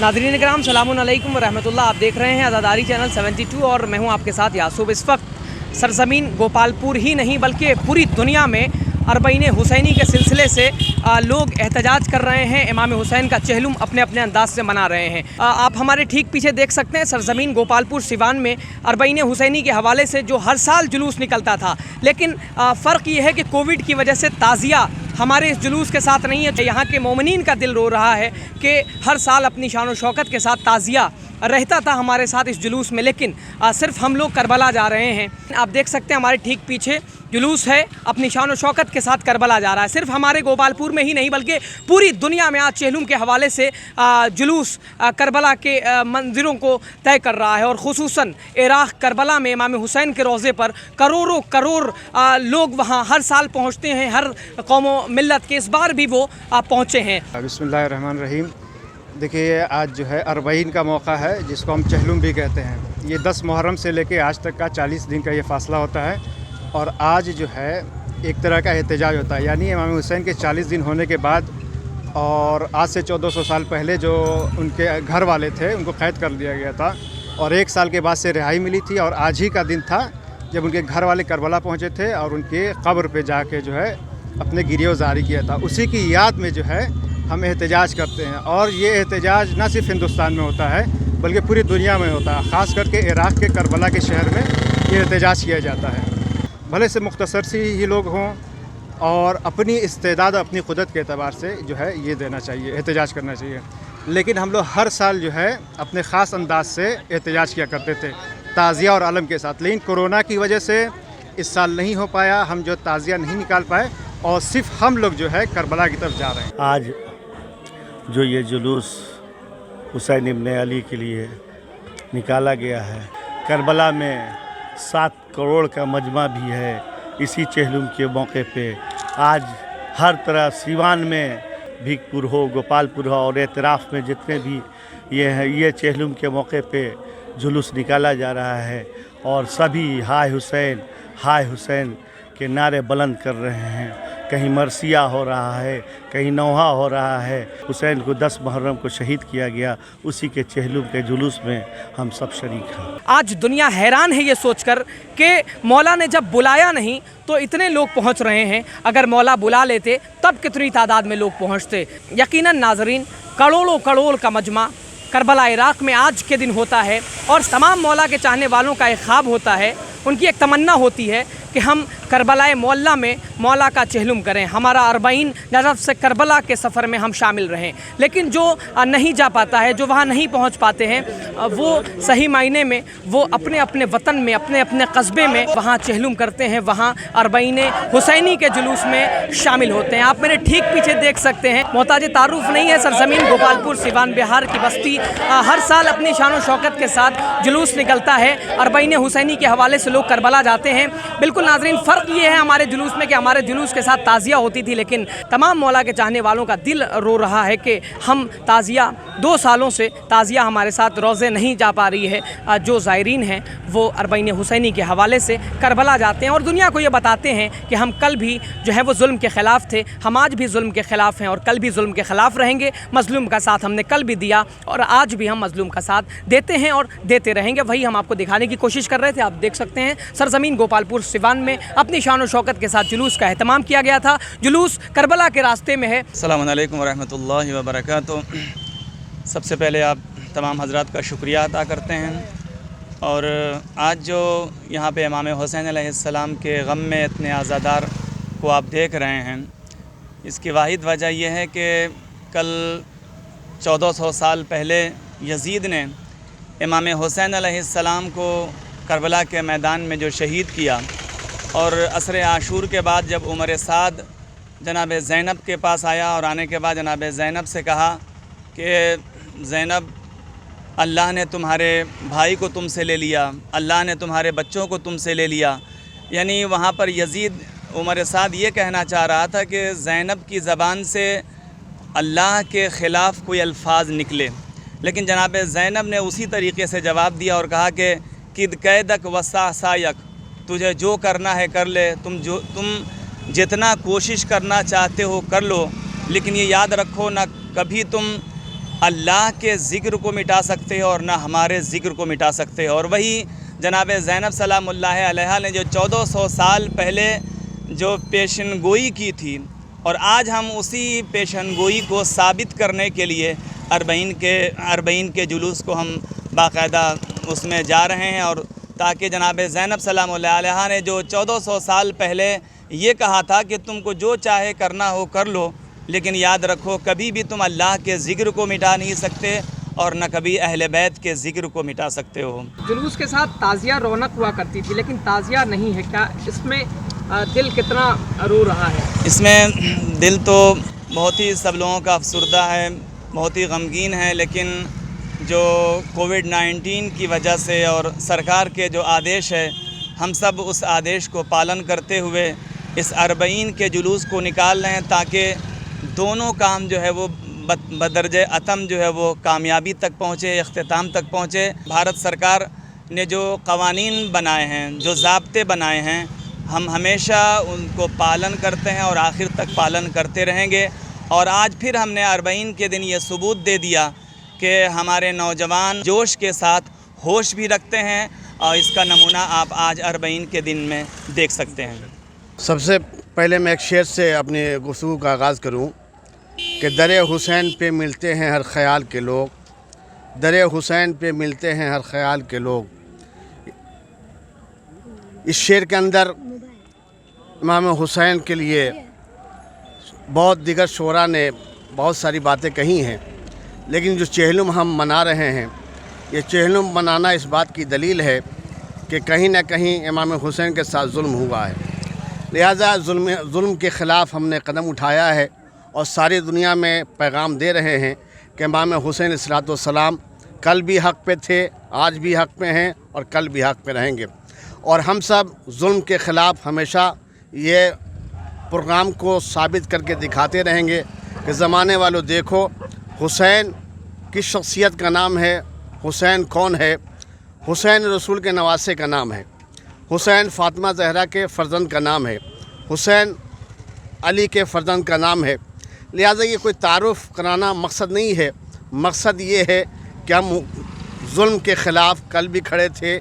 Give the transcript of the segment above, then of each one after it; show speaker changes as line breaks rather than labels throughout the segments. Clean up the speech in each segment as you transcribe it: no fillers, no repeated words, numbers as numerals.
नाज़रीन कराम सलामुन अलैकुम व रहमतुल्लाह। आप देख रहे हैं आज़ादारी चैनल 72 और मैं हूं आपके साथ यासूब। इस वक्त सरज़मीन गोपालपुर ही नहीं बल्कि पूरी दुनिया में अरबईन हुसैनी के सिलसिले से लोग एहतजाज कर रहे हैं। इमाम हुसैन का चहलुम अपने अपने अंदाज से मना रहे हैं। आप हमारे ठीक पीछे देख सकते हैं सरज़मीन गोपालपुर सिवान में अरबईन हुसैनी के हवाले से जो हर साल जुलूस निकलता था, लेकिन फ़र्क ये है कि कोविड की वजह से ताज़िया हमारे इस जुलूस के साथ नहीं है। यहाँ के मोमिनीन का दिल रो रहा है कि हर साल अपनी शान व शौकत के साथ ताज़िया रहता था हमारे साथ इस जुलूस में, लेकिन सिर्फ हम लोग करबला जा रहे हैं। आप देख सकते हैं हमारे ठीक पीछे जुलूस है, अपनी शान व शौकत के साथ करबला जा रहा है। सिर्फ हमारे गोपालपुर में ही नहीं बल्कि पूरी दुनिया में आज चहलुम के हवाले से जुलूस करबला के मंजिलों को तय कर रहा है। और ख़ुसूसन इराक़ करबला में इमाम हुसैन के रोज़े पर करोड़ों करोड़ लोग वहाँ हर साल पहुँचते हैं। हर कौम व मिल्लत के इस बार भी वो पहुँचे हैं।
बिस्मिल्लाहिर्रहमानिर्रहीम। देखिए, आज जो है अरबईन का मौका है, जिसको हम चहलुम भी कहते हैं। ये 10 मुहर्रम से लेके आज तक का 40 दिन का ये फ़ासला होता है और आज जो है एक तरह का एहतजाज होता है। यानी इमाम हुसैन के 40 दिन होने के बाद और आज से 1400 साल पहले जो उनके घर वाले थे उनको क़ैद कर दिया गया था और 1 साल के बाद से रिहाई मिली थी। और आज ही का दिन था जब उनके घर वाले करबला पहुँचे थे और उनके कब्र पे जाके जो है अपने गिरियोज़ारी किया था। उसी की याद में जो है हम एहतजाज करते हैं। और ये एहतजाज न सिर्फ हिंदुस्तान में होता है बल्कि पूरी दुनिया में होता है। ख़ास करके इराक़ के करबला के शहर में ये एहतजाज किया जाता है। भले से मुख्तसर सी ही लोग हों और अपनी इस्तेदाद अपनी कुदरत के एतबार से जो है ये देना चाहिए, एहतजाज करना चाहिए। लेकिन हम लोग हर साल जो है अपने ख़ास अंदाज से एहतजाज किया करते थे, ताज़िया और अलम के साथ। लेकिन कोरोना की वजह से इस साल नहीं हो पाया, हम जो ताज़िया नहीं निकाल पाए और सिर्फ हम लोग जो है करबला की तरफ जा रहे हैं।
आज जो ये जुलूस हुसैन इब्न अली के लिए निकाला गया है, करबला में 7 करोड़ का मजमा भी है। इसी चहलुम के मौके पे आज हर तरह सिवान में भीखपुर हो, गोपालपुर हो और एतराफ़ में जितने भी ये हैं, ये चहलुम के मौके पे जुलूस निकाला जा रहा है और सभी हाय हुसैन के नारे बुलंद कर रहे हैं। कहीं मरसिया हो रहा है, कहीं नौहा हो रहा है। हुसैन को 10 मुहर्रम को शहीद किया गया, उसी के चहलुम के जुलूस में हम सब शरीक हैं।
आज दुनिया हैरान है ये सोचकर कि मौला ने जब बुलाया नहीं तो इतने लोग पहुंच रहे हैं। अगर मौला बुला लेते तब कितनी तादाद में लोग पहुंचते। यकीनन नाजरीन, करोड़ों करोड़ का मजमा करबला इराक़ में आज के दिन होता है और तमाम मौला के चाहने वालों का एक ख्वाब होता है, उनकी एक तमन्ना होती है कि हम करबलाए मौला में मौला का चहलुम करें, हमारा अरबईन नजफ से करबला के सफ़र में हम शामिल रहें। लेकिन जो नहीं जा पाता है, जो वहाँ नहीं पहुँच पाते हैं, वो सही मायने में वो अपने अपने वतन में, अपने अपने कस्बे में वहाँ चहलुम करते हैं, वहाँ अरबईन हुसैनी के जुलूस में शामिल होते हैं। आप मेरे ठीक पीछे देख सकते हैं, मोहताज तारुफ नहीं है, सरज़मीन गोपालपुर सिवान बिहार की बस्ती हर साल अपनी शान व शौकत के साथ जुलूस निकलता है। अरबईन हुसैनी के हवाले से लोग करबला जाते हैं। बिल्कुल नाज़रीन, फ़र्क ये है हमारे जुलूस में कि हमारे जुलूस के साथ ताज़िया होती थी, लेकिन तमाम मौला के चाहने वालों का दिल रो रहा है कि हम ताज़िया 2 सालों से ताज़िया हमारे साथ रोज़े नहीं जा पा रही है। जो ज़ायरीन हैं वो अरबईन हुसैनी के हवाले से करबला जाते हैं और दुनिया को ये बताते हैं कि हम कल भी जो है वो जुल्म के ख़िलाफ़ थे, हम आज भी जुल्म के ख़िलाफ़ हैं और कल भी जुल्म के ख़िलाफ़ रहेंगे। मज़लूम का साथ हमने कल भी दिया और आज भी हम मज़लूम का साथ देते हैं और देते रहेंगे। वही हम आपको दिखाने की कोशिश कर रहे थे। आप देख सकते हैं सरज़मीन गोपालपुर सिवान में अपनी शान व शौकत के साथ जुलूस का एहतमाम किया गया था। जुलूस करबला के रास्ते में है।
अस्सलामु अलैकुम व रहमतुल्लाहि व बरकातुहू। सबसे पहले आप तमाम हज़रात का शुक्रिया अदा करते हैं और आज जो यहाँ पे इमाम हुसैन अलैहिस्सलाम के गम में इतने आज़ादार को आप देख रहे हैं, इसकी वाहिद वजह यह है कि कल 1400 साल पहले यज़ीद ने इमाम हुसैन अलैहिस्सलाम को करबला के मैदान में जो शहीद किया और असर आशूर के बाद जब उमर साद जनाब ज़ैनब के पास आया और आने के बाद जनाब ज़ैनब से कहा कि ज़ैनब, अल्लाह ने तुम्हारे भाई को तुमसे ले लिया, अल्लाह ने तुम्हारे बच्चों को तुमसे ले लिया। यानी वहाँ पर यज़ीद उमर साद ये कहना चाह रहा था कि ज़ैनब की ज़बान से अल्लाह के ख़िलाफ़ कोई अल्फाज निकले, लेकिन जनाब ज़ैनब ने उसी तरीके से जवाब दिया और कहा कि किद कैदक वसायक, तुझे जो करना है कर ले, तुम जितना कोशिश करना चाहते हो कर लो, लेकिन ये याद रखो ना कभी तुम اللہ کے ذکر کو مٹا سکتے اور نہ ہمارے ذکر کو مٹا سکتے. اور وہی جناب زینب سلام اللہ علیہا نے جو 1400 سال پہلے جو پیشن گوئی کی تھی، اور آج ہم اسی پیشن گوئی کو ثابت کرنے کے لیے اربعین کے جلوس کو ہم باقاعدہ اس میں جا رہے ہیں، اور تاکہ جناب زینب سلام اللہ علیہا نے جو 1400 سال پہلے یہ کہا تھا کہ تم کو جو چاہے کرنا ہو کر لو، لیکن یاد رکھو کبھی بھی تم اللہ کے ذکر کو مٹا نہیں سکتے اور نہ کبھی اہل بیت کے ذکر کو مٹا سکتے ہو.
جلوس کے ساتھ تعزیہ رونق ہوا کرتی تھی، لیکن تعزیہ نہیں ہے. کیا اس میں دل کتنا رو رہا ہے؟
اس میں دل تو بہت ہی سب لوگوں کا افسردہ ہے، بہت ہی غمگین ہے، لیکن جو کووڈ-19 کی وجہ سے اور سرکار کے جو آدیش ہے، ہم سب اس آدیش کو پالن کرتے ہوئے اس اربعین کے جلوس کو نکال رہے ہیں، تاکہ دونوں کام جو ہے وہ بدرجہ اتم جو ہے وہ کامیابی تک پہنچے، اختتام تک پہنچے. بھارت سرکار نے جو قوانین بنائے ہیں، جو ضابطے بنائے ہیں، ہم ہمیشہ ان کو پالن کرتے ہیں اور آخر تک پالن کرتے رہیں گے. اور آج پھر ہم نے اربعین کے دن یہ ثبوت دے دیا کہ ہمارے نوجوان جوش کے ساتھ ہوش بھی رکھتے ہیں، اور اس کا نمونہ آپ آج اربعین کے دن میں دیکھ سکتے ہیں.
سب سے پہلے میں ایک شعر سے اپنی گفتگو کا آغاز کروں کہ در حسین پہ ملتے ہیں ہر خیال کے لوگ، در حسین پہ ملتے ہیں ہر خیال کے لوگ. اس شعر کے اندر امام حسین کے لیے بہت دیگر شعراء نے بہت ساری باتیں کہی ہیں، لیکن جو چہلم ہم منا رہے ہیں، یہ چہلم منانا اس بات کی دلیل ہے کہ کہیں نہ کہیں امام حسین کے ساتھ ظلم ہوا ہے. لہٰذا ظلم کے خلاف ہم نے قدم اٹھایا ہے اور ساری دنیا میں پیغام دے رہے ہیں کہ امام حسین علیہ الصلوۃ والسلام کل بھی حق پہ تھے، آج بھی حق پہ ہیں اور کل بھی حق پہ رہیں گے. اور ہم سب ظلم کے خلاف ہمیشہ یہ پروگرام کو ثابت کر کے دکھاتے رہیں گے کہ زمانے والوں دیکھو حسین کس شخصیت کا نام ہے، حسین کون ہے. حسین رسول کے نواسے کا نام ہے، حسین فاطمہ زہرا کے فرزند کا نام ہے، حسین علی کے فرزند کا نام ہے. لہٰذا یہ کوئی تعارف کرانا مقصد نہیں ہے، مقصد یہ ہے کہ ہم ظلم کے خلاف کل بھی کھڑے تھے،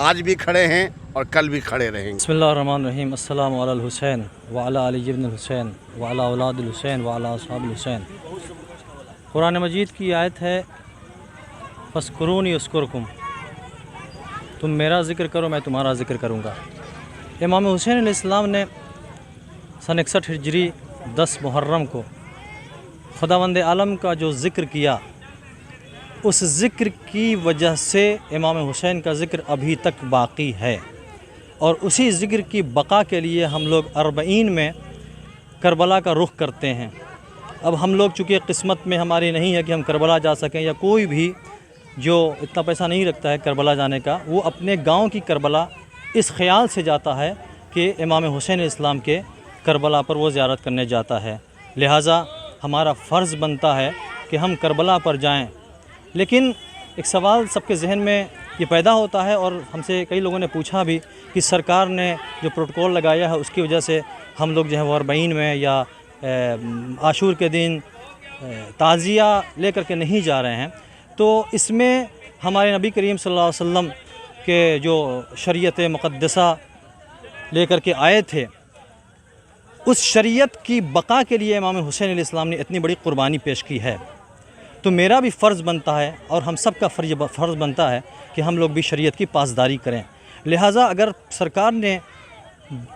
آج بھی کھڑے ہیں اور کل بھی کھڑے رہیں گے.
بسم اللہ الرحمن الرحیم. السلام علی الحسین وعلی علی ابن الحسین وعلی اولاد الحسین وعلی اصحاب الحسین. قرآن مجید کی آیت ہے فاذکرونی اذکرکم، تم میرا ذکر کرو میں تمہارا ذکر کروں گا. امام حسین علیہ السلام نے سن 61 ہجری 10 محرم کو خداوند عالم کا جو ذکر کیا، اس ذکر کی وجہ سے امام حسین کا ذکر ابھی تک باقی ہے، اور اسی ذکر کی بقا کے لیے ہم لوگ اربعین میں کربلا کا رخ کرتے ہیں. اب ہم لوگ چونکہ قسمت میں ہماری نہیں ہے کہ ہم کربلا جا سکیں، یا کوئی بھی جو اتنا پیسہ نہیں رکھتا ہے کربلا جانے کا، وہ اپنے گاؤں کی کربلا اس خیال سے جاتا ہے کہ امام حسین علیہ السلام کے کربلا پر وہ زیارت کرنے جاتا ہے. لہٰذا ہمارا فرض بنتا ہے کہ ہم کربلا پر جائیں. لیکن ایک سوال سب کے ذہن میں یہ پیدا ہوتا ہے، اور ہم سے کئی لوگوں نے پوچھا بھی کہ سرکار نے جو پروٹوکول لگایا ہے اس کی وجہ سے ہم لوگ جو ہے وہ اربعین میں یا عاشور کے دن تعزیہ لے کر کے نہیں جا رہے ہیں. تو اس میں ہمارے نبی کریم صلی اللہ علیہ وسلم کے جو شریعت مقدسہ لے کر کے آئے تھے، اس شریعت کی بقا کے لیے امام حسین علیہ السلام نے اتنی بڑی قربانی پیش کی ہے. تو میرا بھی فرض بنتا ہے اور ہم سب کا فرض بنتا ہے کہ ہم لوگ بھی شریعت کی پاسداری کریں. لہٰذا اگر سرکار نے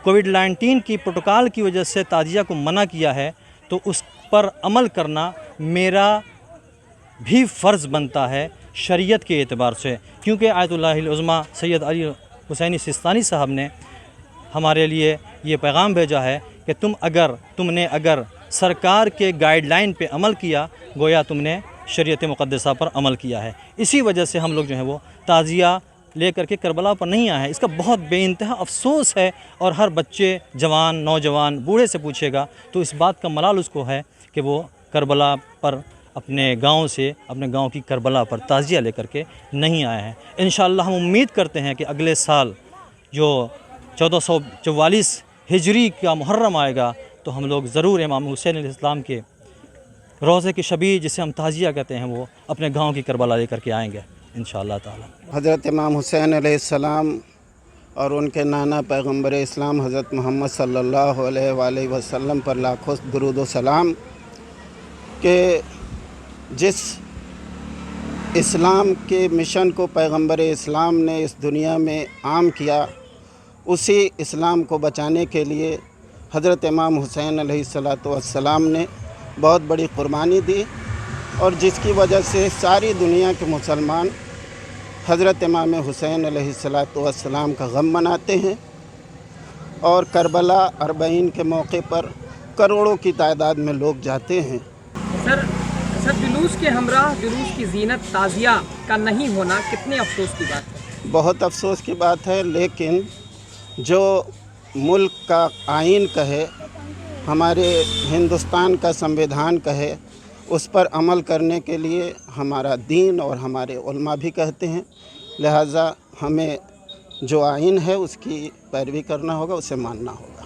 کووڈ-19 کی پروٹوکول کی وجہ سے تعزیہ کو منع کیا ہے تو اس پر عمل کرنا میرا بھی فرض بنتا ہے شریعت کے اعتبار سے، کیونکہ آیت اللہ العظمیٰ سید علی حسینی سستانی صاحب نے ہمارے لیے یہ پیغام بھیجا ہے کہ تم نے اگر سرکار کے گائیڈ لائن پہ عمل کیا گویا تم نے شریعت مقدسہ پر عمل کیا ہے. اسی وجہ سے ہم لوگ جو ہیں وہ تعزیہ لے کر کے کربلا پر نہیں آئے ہیں. اس کا بہت بے انتہا افسوس ہے، اور ہر بچے، جوان، نوجوان، بوڑھے سے پوچھے گا تو اس بات کا ملال اس کو ہے کہ وہ کربلا پر اپنے گاؤں سے، اپنے گاؤں کی کربلا پر تعزیہ لے کر کے نہیں آئے ہیں. انشاءاللہ ہم امید کرتے ہیں کہ اگلے سال جو 1444 ہجری کا محرم آئے گا تو ہم لوگ ضرور امام حسین علیہ السلام کے روضے کی شبیہ جسے ہم تعزیہ کہتے ہیں وہ اپنے گاؤں کی کربلا لے کر کے آئیں گے انشاءاللہ تعالی۔
حضرت امام حسین علیہ السلام اور ان کے نانا پیغمبر اسلام حضرت محمد صلی اللہ علیہ وآلہ وسلم پر لاکھوں درود و سلام کہ جس اسلام کے مشن کو پیغمبر اسلام نے اس دنیا میں عام کیا، اسی اسلام کو بچانے کے لیے حضرت امام حسین علیہ السلام نے بہت بڑی قربانی دی، اور جس کی وجہ سے ساری دنیا کے مسلمان حضرت امام حسین علیہ السلام کا غم مناتے ہیں، اور کربلا اربعین کے موقع پر کروڑوں کی تعداد میں لوگ جاتے ہیں۔
سر جلوس کے ہمراہ جلوس کی زینت تعزیہ کا نہیں ہونا کتنے افسوس کی بات ہے؟
بہت افسوس کی بات ہے، لیکن جو ملک کا آئین کہے، ہمارے ہندوستان کا سنویدھان کہے، اس پر عمل کرنے کے لیے ہمارا دین اور ہمارے علماء بھی کہتے ہیں، لہٰذا ہمیں جو آئین ہے اس کی پیروی کرنا ہوگا، اسے ماننا ہوگا۔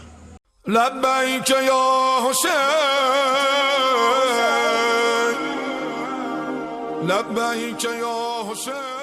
لبیک یا حسین، لبیک یا حسین۔